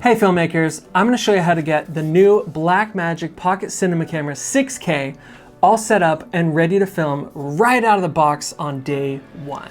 Hey filmmakers, I'm going to show you how to get the new Blackmagic Pocket Cinema Camera 6K all set up and ready to film right out of the box on day one.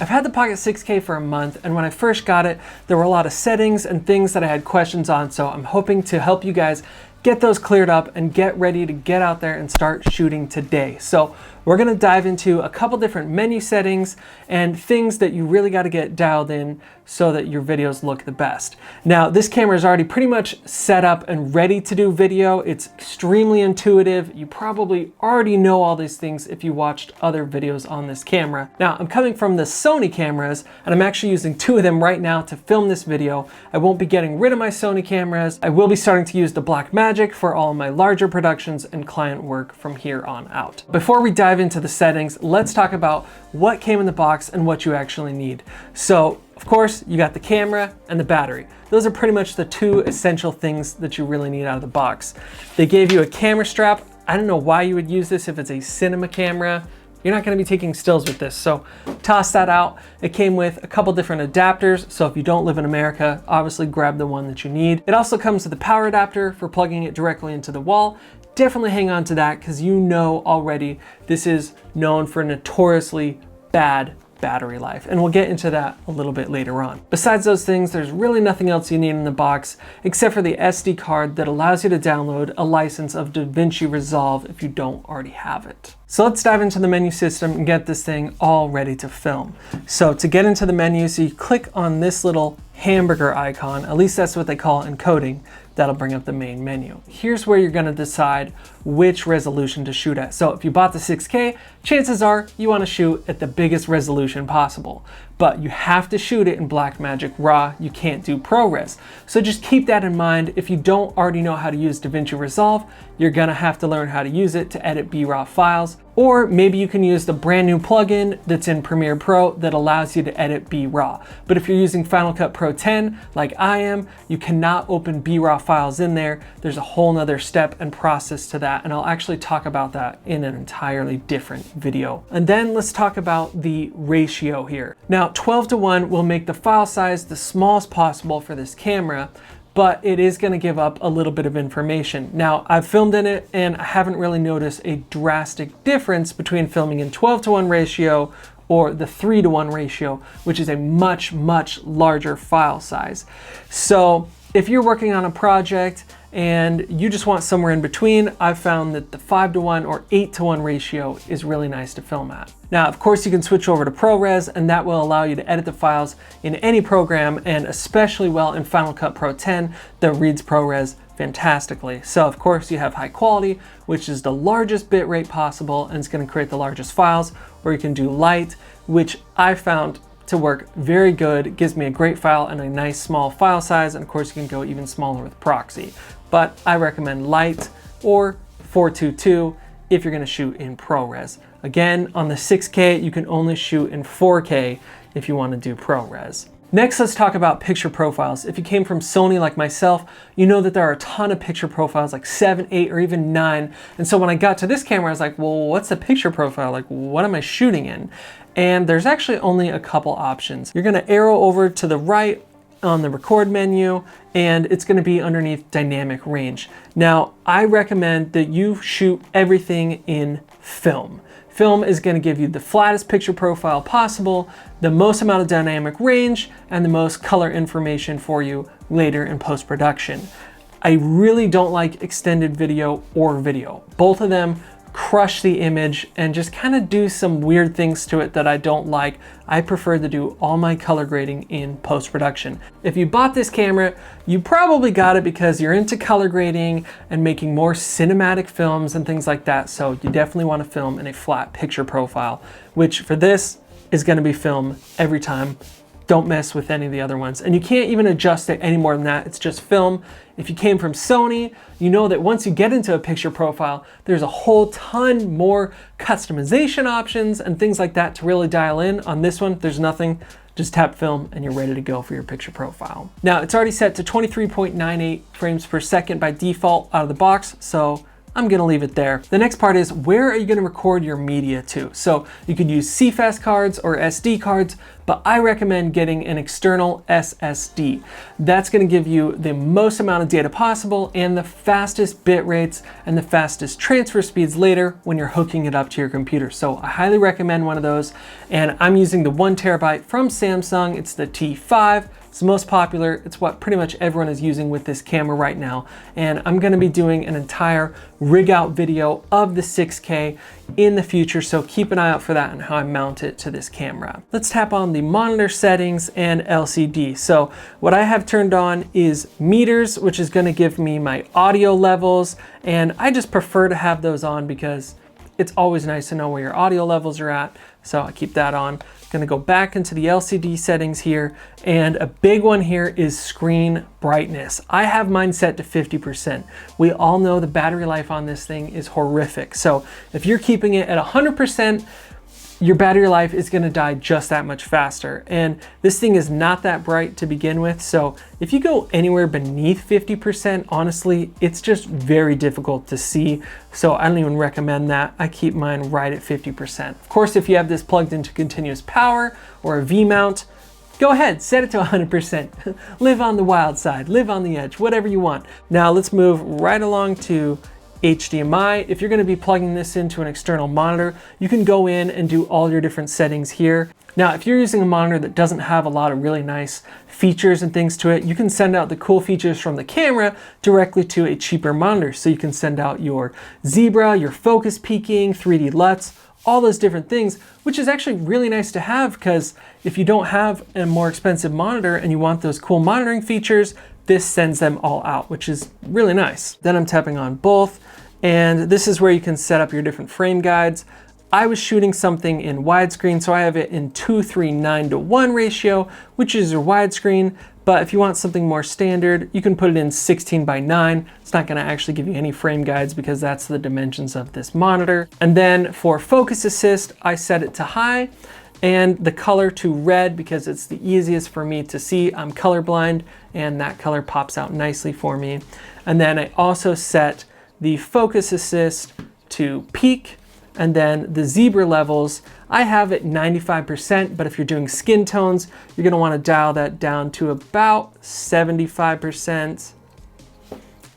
I've had the Pocket 6K for a month, and when I first got it, there were a lot of settings and things that I had questions on, so I'm hoping to help you guys get those cleared up and get ready to get out there and start shooting today. So we're gonna dive into a couple different menu settings and things that you really gotta get dialed in so that your videos look the best. Now, this camera is already pretty much set up and ready to do video. It's extremely intuitive. You probably already know all these things if you watched other videos on this camera. Now, I'm coming from the Sony cameras, and I'm actually using two of them right now to film this video. I won't be getting rid of my Sony cameras. I will be starting to use the Blackmagic for all of my larger productions and client work from here on out. Before we dive into the settings, let's talk about what came in the box and what you actually need. So, of course, you got the camera and the battery. Those are pretty much the two essential things that you really need out of the box. They gave you a camera strap. I don't know why you would use this if it's a cinema camera. You're not gonna be taking stills with this, so toss that out. It came with a couple different adapters, so if you don't live in America, obviously grab the one that you need. It also comes with a power adapter for plugging it directly into the wall. Definitely hang on to that because you know already this is known for notoriously bad battery life, and we'll get into that a little bit later on. Besides those things, there's really nothing else you need in the box except for the SD card that allows you to download a license of Davinci Resolve if you don't already have it. So let's dive into the menu system and get this thing all ready to film. So to get into the menu, so you click on this little hamburger icon, at least that's what they call it in coding. That'll bring up the main menu. Here's where you're gonna decide which resolution to shoot at. So if you bought the 6K, chances are you wanna shoot at the biggest resolution possible. But you have to shoot it in Blackmagic RAW, you can't do ProRes. So just keep that in mind. If you don't already know how to use Davinci Resolve, you're gonna have to learn how to use it to edit BRAW files. Or maybe you can use the brand new plugin that's in Premiere Pro that allows you to edit BRAW. But if you're using Final Cut Pro 10, like I am, you cannot open BRAW files in there. There's a whole nother step and process to that, and I'll actually talk about that in an entirely different video. And then let's talk about the ratio here. Now, 12:1 will make the file size the smallest possible for this camera, but it is going to give up a little bit of information. Now, I've filmed in it and I haven't really noticed a drastic difference between filming in 12:1 ratio or the 3:1 ratio, which is a much, much larger file size. So if you're working on a project and you just want somewhere in between, I've found that the 5:1 or 8:1 ratio is really nice to film at. Now, of course, you can switch over to ProRes, and that will allow you to edit the files in any program, and especially well in Final Cut Pro 10 that reads ProRes fantastically. So of course you have high quality, which is the largest bit rate possible, and it's going to create the largest files, or you can do light, which I found to work very good. It gives me a great file and a nice small file size, and of course you can go even smaller with proxy. But I recommend light or 422 if you're gonna shoot in ProRes. Again, on the 6K, you can only shoot in 4K if you wanna do ProRes. Next, let's talk about picture profiles. If you came from Sony like myself, you know that there are a ton of picture profiles, like 7, 8, or even 9. And so when I got to this camera, I was like, well, what's a picture profile? Like, what am I shooting in? And there's actually only a couple options. You're gonna arrow over to the right on the record menu, and it's gonna be underneath dynamic range. Now, I recommend that you shoot everything in film. Film is gonna give you the flattest picture profile possible, the most amount of dynamic range, and the most color information for you later in post-production. I really don't like extended video or video. Both of them crush the image and just kind of do some weird things to it that I don't like. I prefer to do all my color grading in post-production. If you bought this camera, you probably got it because you're into color grading and making more cinematic films and things like that. So you definitely want to film in a flat picture profile, which for this is going to be film every time. Don't mess with any of the other ones. And you can't even adjust it any more than that. It's just film. If you came from Sony, you know that once you get into a picture profile, there's a whole ton more customization options and things like that to really dial in. On this one, there's nothing. Just tap film and you're ready to go for your picture profile. Now, it's already set to 23.98 frames per second by default out of the box, so I'm gonna leave it there. The next part is, where are you gonna record your media to? So you could use CFast cards or SD cards, but I recommend getting an external SSD. That's gonna give you the most amount of data possible and the fastest bit rates and the fastest transfer speeds later when you're hooking it up to your computer. So I highly recommend one of those. And I'm using the 1 terabyte from Samsung. It's the T5. It's the most popular. It's what pretty much everyone is using with this camera right now. And I'm gonna be doing an entire rig out video of the 6K in the future, so keep an eye out for that and how I mount it to this camera. Let's tap on the monitor settings and LCD. So what I have turned on is meters, which is gonna give me my audio levels. And I just prefer to have those on because it's always nice to know where your audio levels are at. So I keep that on. Gonna go back into the LCD settings here, and a big one here is screen brightness. I have mine set to 50%. We all know the battery life on this thing is horrific. So if you're keeping it at 100%, your battery life is gonna die just that much faster. And this thing is not that bright to begin with. So if you go anywhere beneath 50%, honestly, it's just very difficult to see. So I don't even recommend that. I keep mine right at 50%. Of course, if you have this plugged into continuous power or a V-mount, go ahead, set it to 100%. Live on the wild side, live on the edge, whatever you want. Now let's move right along to HDMI. If you're going to be plugging this into an external monitor, you can go in and do all your different settings here. Now, if you're using a monitor that doesn't have a lot of really nice features and things to it, you can send out the cool features from the camera directly to a cheaper monitor. So you can send out your zebra, your focus peaking, 3D LUTs, all those different things, which is actually really nice to have, because if you don't have a more expensive monitor and you want those cool monitoring features, this sends them all out, which is really nice. Then I'm tapping on both, and this is where you can set up your different frame guides. I was shooting something in widescreen, so I have it in 2:3:9:1 ratio, which is your widescreen. But if you want something more standard, you can put it in 16:9. It's not gonna actually give you any frame guides because that's the dimensions of this monitor. And then for focus assist, I set it to high, and the color to red because it's the easiest for me to see. I'm colorblind, and that color pops out nicely for me. And then I also set the focus assist to peak, and then the zebra levels, I have it 95%, but if you're doing skin tones, you're gonna wanna dial that down to about 75%,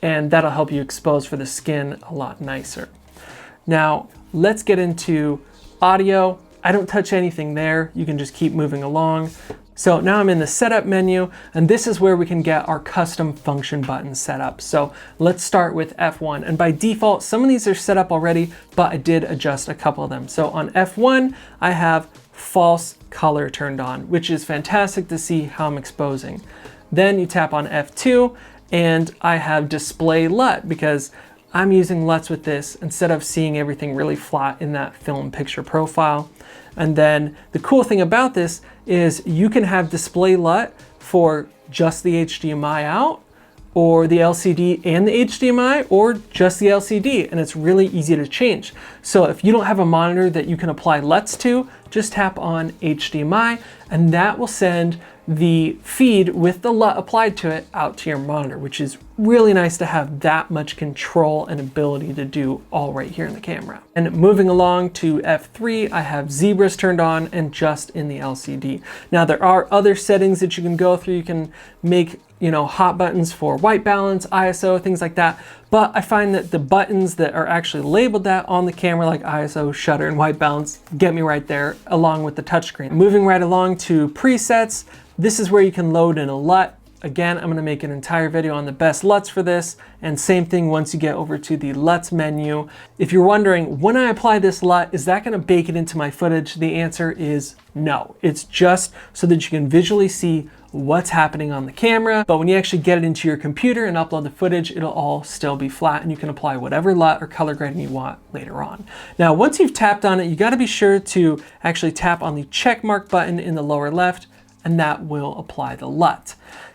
and that'll help you expose for the skin a lot nicer. Now, let's get into audio. I don't touch anything there. You can just keep moving along. So now I'm in the setup menu, and this is where we can get our custom function buttons set up. So let's start with F1. And by default, some of these are set up already, but I did adjust a couple of them. So on F1, I have false color turned on, which is fantastic to see how I'm exposing. Then you tap on F2, and I have display LUT because I'm using LUTs with this instead of seeing everything really flat in that film picture profile. And then the cool thing about this is you can have display LUT for just the HDMI out, or the LCD and the HDMI, or just the LCD, and it's really easy to change. So if you don't have a monitor that you can apply LUTs to, just tap on HDMI, and that will send the feed with the LUT applied to it out to your monitor, which is really nice to have that much control and ability to do all right here in the camera. And moving along to F3, I have zebras turned on and just in the LCD. Now there are other settings that you can go through. You can make, hot buttons for white balance, ISO, things like that. But I find that the buttons that are actually labeled that on the camera, like ISO, shutter, and white balance, get me right there along with the touchscreen. Moving right along to presets, this is where you can load in a LUT. Again, I'm gonna make an entire video on the best LUTs for this, and same thing once you get over to the LUTs menu. If you're wondering, when I apply this LUT, is that gonna bake it into my footage? The answer is no. It's just so that you can visually see what's happening on the camera, but when you actually get it into your computer and upload the footage, it'll all still be flat, and you can apply whatever LUT or color grading you want later on. Now, once you've tapped on it, you gotta be sure to actually tap on the check mark button in the lower left, and that will apply the LUT.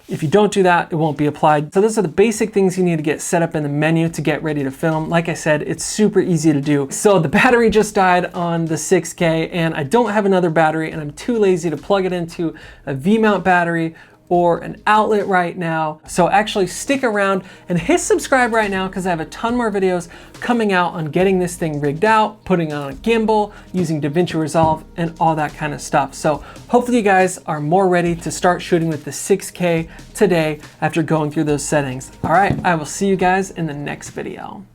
If you don't do that, it won't be applied. So those are the basic things you need to get set up in the menu to get ready to film. Like I said, it's super easy to do. So the battery just died on the 6K, and I don't have another battery, and I'm too lazy to plug it into a V-mount battery or an outlet right now. So actually stick around and hit subscribe right now because I have a ton more videos coming out on getting this thing rigged out, putting on a gimbal, using Davinci Resolve, and all that kind of stuff. So hopefully you guys are more ready to start shooting with the 6K today after going through those settings. All right, I will see you guys in the next video.